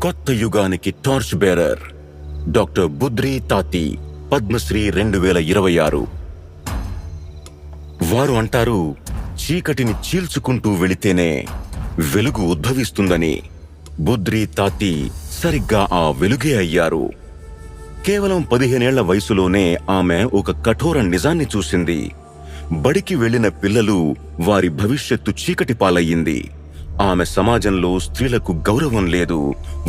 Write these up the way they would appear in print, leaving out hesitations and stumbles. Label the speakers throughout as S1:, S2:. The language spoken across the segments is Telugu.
S1: కొత్త యుగానికి టార్చ్ బేరర్ డాక్టర్ బుద్రి తాతి, పద్మశ్రీ 2026. వారు అంటారు, చీకటిని చీల్చుకుంటూ వెళితేనే వెలుగు ఉద్భవిస్తుందని. బుద్రి తాతి సరిగ్గా ఆ వెలుగే అయ్యారు. కేవలం 15 ఏళ్ల వయసులోనే ఆమె ఒక కఠోర నిజాన్ని చూసింది. బడికి వెళ్లిన పిల్లలు వారి భవిష్యత్తు చీకటి పాలయ్యింది. ఆమె సమాజంలో స్త్రీలకు గౌరవం లేదు,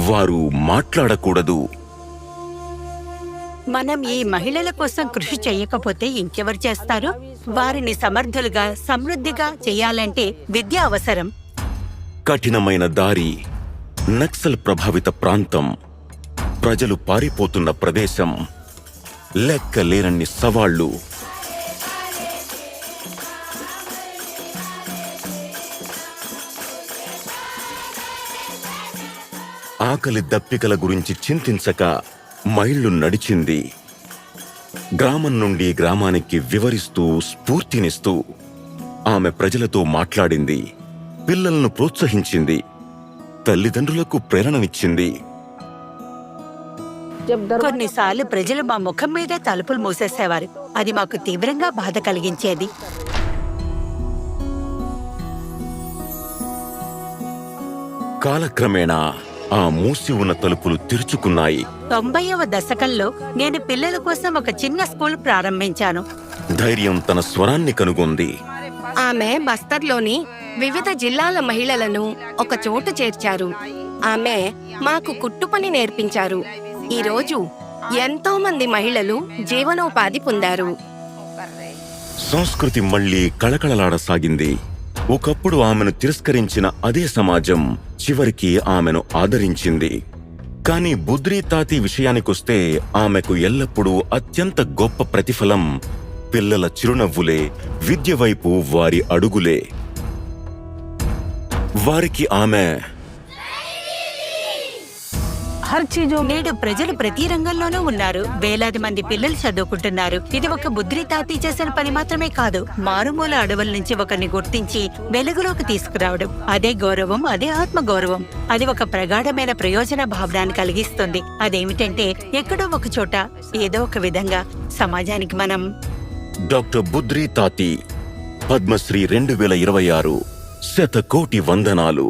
S1: వారు మాట్లాడకూడదు.
S2: మనం ఈ మహిళల కోసం కృషి చేయకపోతే ఇంకెవరు చేస్తారు? వారిని సమర్థులుగా, సమృద్ధిగా చేయాలంటే విద్య అవసరం.
S1: కఠినమైన దారి, నక్సల్ ప్రభావిత ప్రాంతం, ప్రజలు పారిపోతున్న ప్రదేశం, లెక్కలేనన్ని సవాళ్లు. ఆకలి దప్పికల గురించి చింతించక మైళ్లు నడిచింది. గ్రామం నుండి గ్రామానికి వివరిస్తూ, స్ఫూర్తినిస్తూ ఆమె ప్రజలతో మాట్లాడింది. పిల్లలను ప్రోత్సహించింది, తల్లిదండ్రులకు ప్రేరణనిచ్చింది.
S2: కొన్నిసార్లు ప్రజలు మా ముఖం మీదే తలుపులు మూసేసేవారు. అది మాకు తీవ్రంగా బాధ కలిగించేది.
S1: కాలక్రమేణా ఆ మూసి ఉన్న తలుపులు తెరుచుకున్నాయి.
S2: 90వ దశకంలో నేను పిల్లల కోసం ఒక చిన్న స్కూల్ ప్రారంభించాను.
S1: ధైర్యం తన స్వరాన్ని కనుగొంది.
S3: ఆమె బస్తర్లోని వివిధ జిల్లాల మహిళలను ఒక చోట చేర్చారు. ఆమె మాకు కుట్టుపని నేర్పించారు. ఈరోజు ఎంతో మంది మహిళలు జీవనోపాధి పొందారు.
S1: సంస్కృతి మళ్లీ కళకళలాడసాగింది. ఒకప్పుడు ఆమెను తిరస్కరించిన అదే సమాజం చివరికి ఆమెను ఆదరించింది. కాని బుద్రి తాతి విషయానికొస్తే ఆమెకు ఎల్లప్పుడూ అత్యంత గొప్ప ప్రతిఫలం పిల్లల చిరునవ్వులే, విద్య వైపు వారి అడుగులే. వారికి ఆమె
S2: నేడు ప్రజలు ప్రతి రంగంలోనూ ఉన్నారు. వేలాది మంది పిల్లలు చదువుకుంటున్నారు. ఇది ఒక బుద్రి తాతి చేసిన పని మాత్రమే కాదు, మారుమూల అడవుల నుంచి ఒకరిని గుర్తించి వెలుగులోకి తీసుకురావడం. అదే గౌరవం, అదే ఆత్మగౌరవం. అది ఒక ప్రగాఢమైన ప్రయోజన భావనాన్ని కలిగిస్తుంది. అదేమిటంటే ఎక్కడో ఒక చోట ఏదో ఒక విధంగా సమాజానికి మనం.
S1: డాక్టర్ బుద్రి తాతి, పద్మశ్రీ 2026. 100 కోటి వందనాలు.